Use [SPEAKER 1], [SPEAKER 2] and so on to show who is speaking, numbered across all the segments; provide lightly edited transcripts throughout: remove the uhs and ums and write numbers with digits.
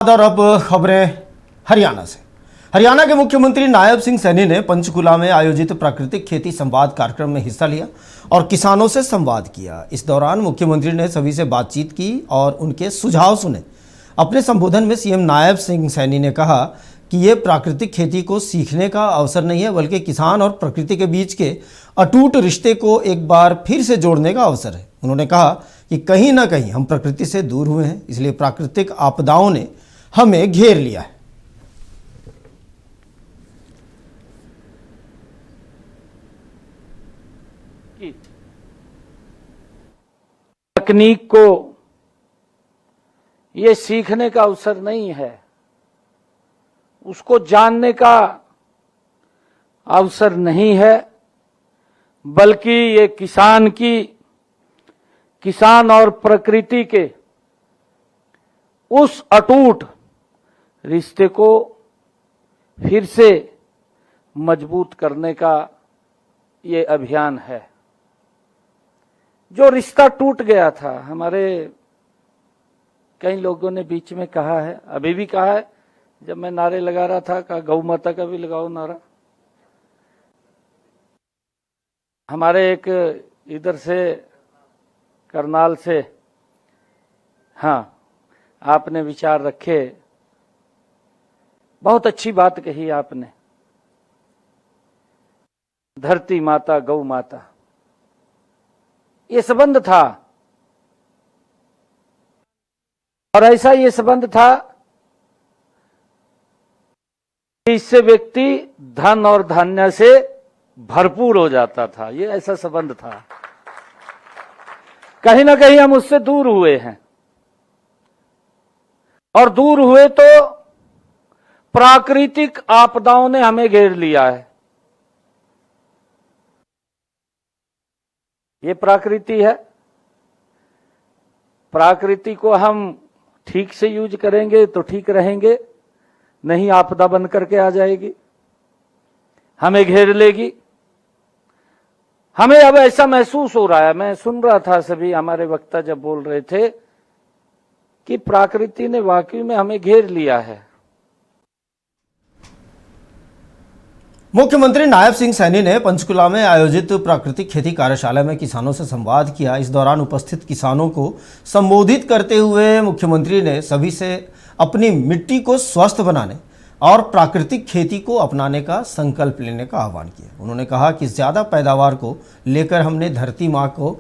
[SPEAKER 1] और अब खबरें हरियाणा से। हरियाणा के मुख्यमंत्री नायब सिंह सैनी ने पंचकुला में आयोजित प्राकृतिक खेती संवाद कार्यक्रम में हिस्सा लिया और किसानों से संवाद किया। इस दौरान मुख्यमंत्री ने सभी से बातचीत की और उनके सुझाव सुने। अपने संबोधन में सीएम नायब सिंह सैनी ने कहा कि ये प्राकृतिक खेती को सीखने का अवसर नहीं है, बल्कि किसान और प्रकृति के बीच के अटूट रिश्ते को एक बार फिर से जोड़ने का अवसर है। उन्होंने कहा कि कहीं ना कहीं हम प्रकृति से दूर हुए हैं, इसलिए प्राकृतिक आपदाओं ने हमें घेर लिया है।
[SPEAKER 2] तकनीक को ये सीखने का अवसर नहीं है, उसको जानने का अवसर नहीं है, बल्कि ये किसान और प्रकृति के उस अटूट रिश्ते को फिर से मजबूत करने का ये अभियान है। जो रिश्ता टूट गया था, हमारे कई लोगों ने बीच में कहा है, अभी भी कहा है, जब मैं नारे लगा रहा था, कहा गौ माता का भी लगाओ नारा। हमारे एक इधर से करनाल से, हाँ, आपने विचार रखे, बहुत अच्छी बात कही आपने। धरती माता, गौ माता, ये संबंध था, और ऐसा ये संबंध था कि इससे व्यक्ति धन और धान्य से भरपूर हो जाता था। ये ऐसा संबंध था। कहीं ना कहीं हम उससे दूर हुए हैं, और दूर हुए तो प्राकृतिक आपदाओं ने हमें घेर लिया है। ये प्रकृति है, प्रकृति को हम ठीक से यूज करेंगे तो ठीक रहेंगे, नहीं आपदा बन करके आ जाएगी, हमें घेर लेगी। हमें अब ऐसा महसूस हो रहा है, मैं सुन रहा था सभी हमारे वक्ता जब बोल रहे थे कि प्रकृति ने वाकई में हमें घेर लिया है।
[SPEAKER 1] मुख्यमंत्री नायब सिंह सैनी ने पंचकुला में आयोजित प्राकृतिक खेती कार्यशाला में किसानों से संवाद किया। इस दौरान उपस्थित किसानों को संबोधित करते हुए मुख्यमंत्री ने सभी से अपनी मिट्टी को स्वस्थ बनाने और प्राकृतिक खेती को अपनाने का संकल्प लेने का आह्वान किया। उन्होंने कहा कि ज़्यादा पैदावार को लेकर हमने धरती माँ को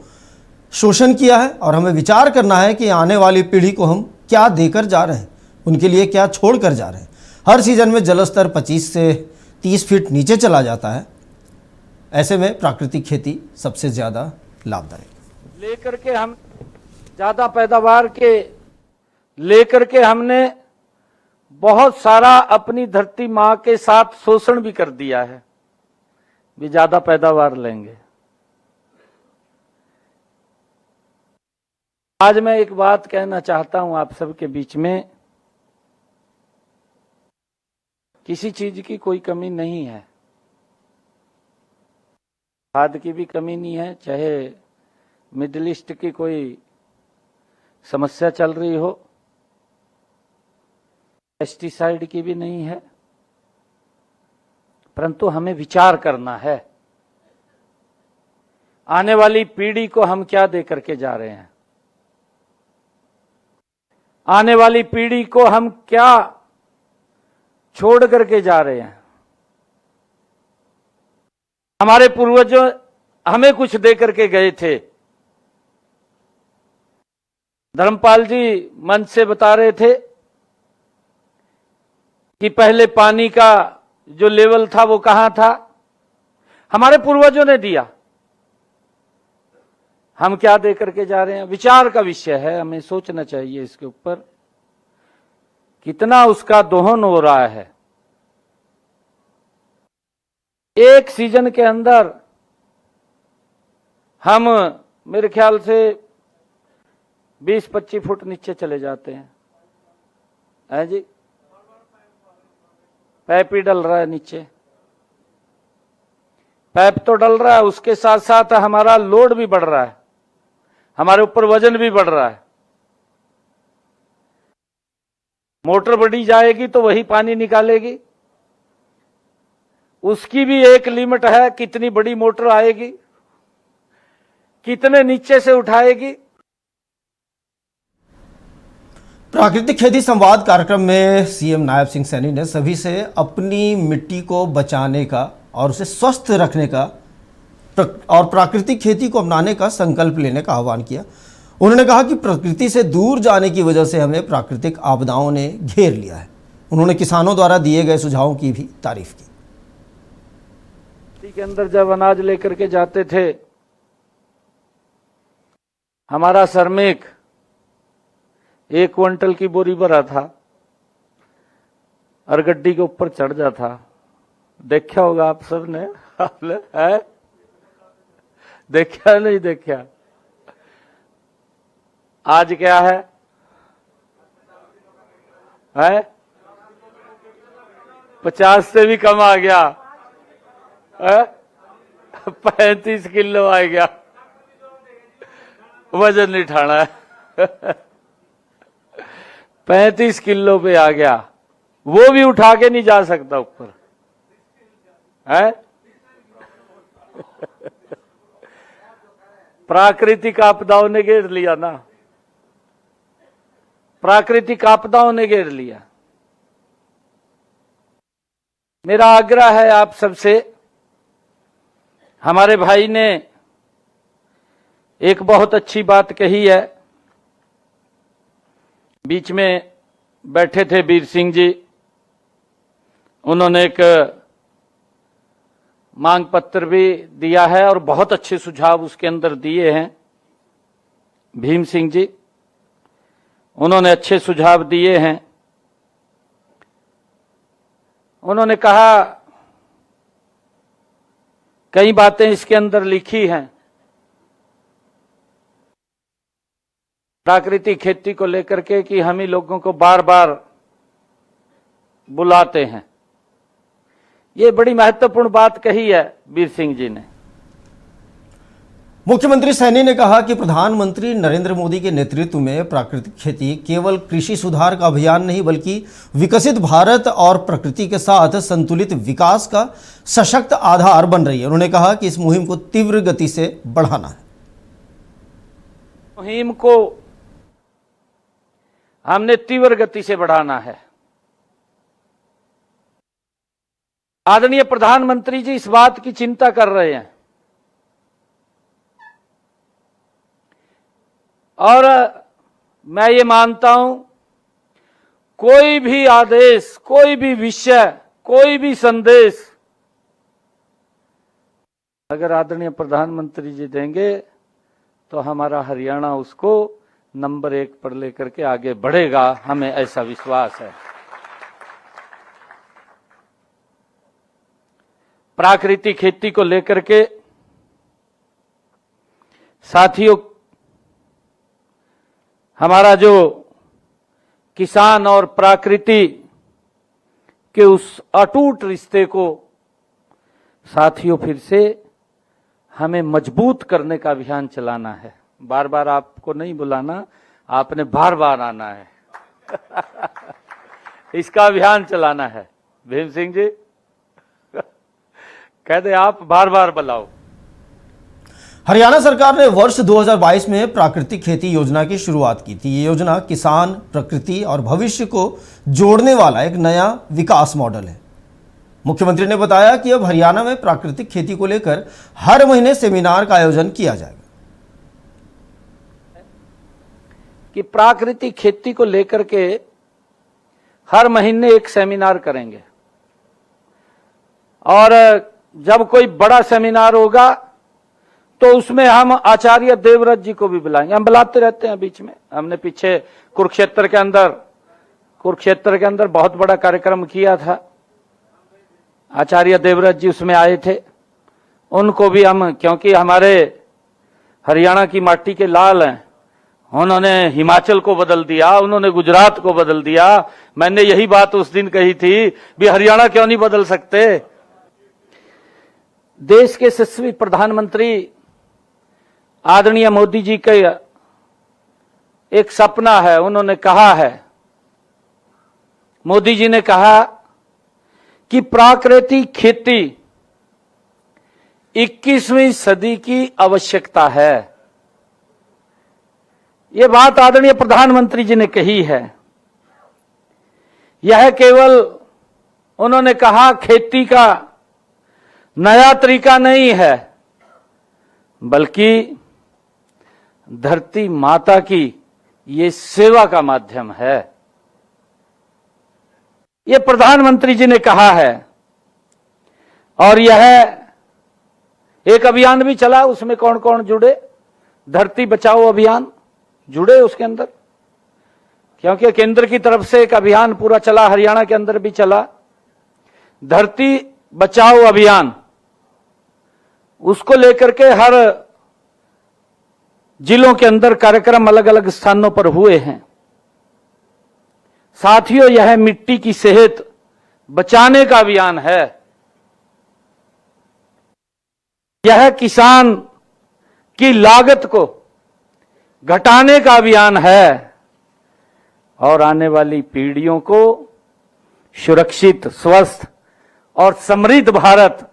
[SPEAKER 1] शोषण किया है और हमें विचार करना है कि आने वाली पीढ़ी को हम क्या देकर जा रहे हैं, उनके लिए क्या छोड़ कर जा रहे हैं। हर सीजन में जलस्तर 25 से 30 फीट नीचे चला जाता है। ऐसे में प्राकृतिक खेती सबसे ज़्यादा लाभदायक
[SPEAKER 2] लेकर के हम ज़्यादा पैदावार के लेकर के हमने बहुत सारा अपनी धरती माँ के साथ शोषण भी कर दिया है। भी ज़्यादा पैदावार लेंगे। आज मैं एक बात कहना चाहता हूं आप सबके बीच में, किसी चीज की कोई कमी नहीं है, खाद की भी कमी नहीं है, चाहे मिडिल ईस्ट की कोई समस्या चल रही हो, पेस्टिसाइड की भी नहीं है, परंतु हमें विचार करना है आने वाली पीढ़ी को हम क्या दे करके जा रहे हैं, आने वाली पीढ़ी को हम क्या छोड़ करके जा रहे हैं। हमारे पूर्वजों हमें कुछ दे करके गए थे। धर्मपाल जी मंच से बता रहे थे कि पहले पानी का जो लेवल था वो कहां था, हमारे पूर्वजों ने दिया। हम क्या दे करके जा रहे हैं, विचार का विषय है, हमें सोचना चाहिए इसके ऊपर कितना उसका दोहन हो रहा है। एक सीजन के अंदर हम मेरे ख्याल से 20-25 फुट नीचे चले जाते हैं, है जी। पैप ही डल रहा है नीचे, पैप तो डल रहा है, उसके साथ साथ हमारा लोड भी बढ़ रहा है, हमारे ऊपर वजन भी बढ़ रहा है। मोटर बड़ी जाएगी तो वही पानी निकालेगी, उसकी भी एक लिमिट है, कितनी बड़ी मोटर आएगी, कितने नीचे से उठाएगी।
[SPEAKER 1] प्राकृतिक खेती संवाद कार्यक्रम में सीएम नायब सिंह सैनी ने सभी से अपनी मिट्टी को बचाने का और उसे स्वस्थ रखने का और प्राकृतिक खेती को अपनाने का संकल्प लेने का आह्वान किया। उन्होंने कहा कि प्रकृति से दूर जाने की वजह से हमें प्राकृतिक आपदाओं ने घेर लिया है। उन्होंने किसानों द्वारा दिए गए सुझावों की भी तारीफ की।
[SPEAKER 2] के अंदर जब अनाज लेकर के जाते थे, हमारा श्रमिक 1 क्विंटल की बोरी भरा था और गड्डी के ऊपर चढ़ जाता। देखा होगा आप सब ने, है? देखा नहीं देखा? आज क्या है? 50 से भी कम आ गया है? 35 किलो आ गया, वजन नहीं उठाना है। 35 किलो पे आ गया, वो भी उठा के नहीं जा सकता ऊपर, है? प्राकृतिक आपदाओं ने घेर लिया ना, प्राकृतिक आपदाओं ने घेर लिया। मेरा आग्रह है आप सबसे, हमारे भाई ने एक बहुत अच्छी बात कही है, बीच में बैठे थे वीर सिंह जी, उन्होंने एक मांग पत्र भी दिया है और बहुत अच्छे सुझाव उसके अंदर दिए हैं। भीम सिंह जी, उन्होंने अच्छे सुझाव दिए हैं। उन्होंने कहा, कई बातें इसके अंदर लिखी हैं, प्राकृतिक खेती को लेकर के कि हम ही लोगों को बार बार बुलाते हैं। ये बड़ी महत्वपूर्ण बात कही है वीर सिंह जी ने।
[SPEAKER 1] मुख्यमंत्री सैनी ने कहा कि प्रधानमंत्री नरेंद्र मोदी के नेतृत्व में प्राकृतिक खेती केवल कृषि सुधार का अभियान नहीं बल्कि विकसित भारत और प्रकृति के साथ संतुलित विकास का सशक्त आधार बन रही है। उन्होंने कहा कि इस मुहिम को तीव्र गति से बढ़ाना है।
[SPEAKER 2] मुहिम को हमने तीव्र गति से बढ़ाना है। आदरणीय प्रधानमंत्री जी इस बात की चिंता कर रहे हैं और मैं ये मानता हूं, कोई भी आदेश, कोई भी विषय, कोई भी संदेश अगर आदरणीय प्रधानमंत्री जी देंगे तो हमारा हरियाणा उसको नंबर 1 पर लेकर के आगे बढ़ेगा, हमें ऐसा विश्वास है। प्राकृतिक खेती को लेकर के साथियों, हमारा जो किसान और प्रकृति के उस अटूट रिश्ते को साथियों फिर से हमें मजबूत करने का अभियान चलाना है। बार बार आपको नहीं बुलाना, आपने बार बार आना है। इसका अभियान चलाना है। भीम सिंह जी कहते आप बार बार बुलाओ।
[SPEAKER 1] हरियाणा सरकार ने वर्ष 2022 में प्राकृतिक खेती योजना की शुरुआत की थी। ये योजना किसान, प्रकृति और भविष्य को जोड़ने वाला एक नया विकास मॉडल है। मुख्यमंत्री ने बताया कि अब हरियाणा में प्राकृतिक खेती को लेकर हर महीने सेमिनार का आयोजन किया जाएगा।
[SPEAKER 2] कि प्राकृतिक खेती को लेकर के हर महीने एक सेमिनार करेंगे और जब कोई बड़ा सेमिनार होगा तो उसमें हम आचार्य देवव्रत जी को भी बुलाएंगे। हम बुलाते रहते हैं बीच में। हमने पीछे कुरुक्षेत्र के अंदर बहुत बड़ा कार्यक्रम किया था। आचार्य देवव्रत जी उसमें आए थे। उनको भी हम, क्योंकि हमारे हरियाणा की माटी के लाल हैं, उन्होंने हिमाचल को बदल दिया, उन्होंने गुजरात को बदल दिया। मैंने यही बात उस दिन कही थी, भी हरियाणा क्यों नहीं बदल सकते। देश के यशस्वी प्रधानमंत्री आदरणीय मोदी जी का एक सपना है। उन्होंने कहा है मोदी जी ने कहा कि प्राकृतिक खेती 21वीं सदी की आवश्यकता है। यह बात आदरणीय प्रधानमंत्री जी ने कही है। यह केवल उन्होंने कहा खेती का नया तरीका नहीं है, बल्कि धरती माता की ये सेवा का माध्यम है। ये प्रधानमंत्री जी ने कहा है। और यह एक अभियान भी चला, उसमें कौन कौन जुड़े? धरती बचाओ अभियान जुड़े उसके अंदर, क्योंकि केंद्र की तरफ से एक अभियान पूरा चला, हरियाणा के अंदर भी चला, धरती बचाओ अभियान। उसको लेकर के हर जिलों के अंदर कार्यक्रम अलग अलग स्थानों पर हुए हैं। साथियों, यह मिट्टी की सेहत बचाने का अभियान है। यह किसान की लागत को घटाने का अभियान है और आने वाली पीढ़ियों को सुरक्षित, स्वस्थ और समृद्ध भारत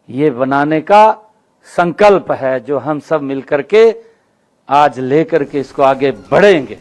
[SPEAKER 2] ये बनाने का संकल्प है, जो हम सब मिलकर के आज लेकर के इसको आगे बढ़ेंगे।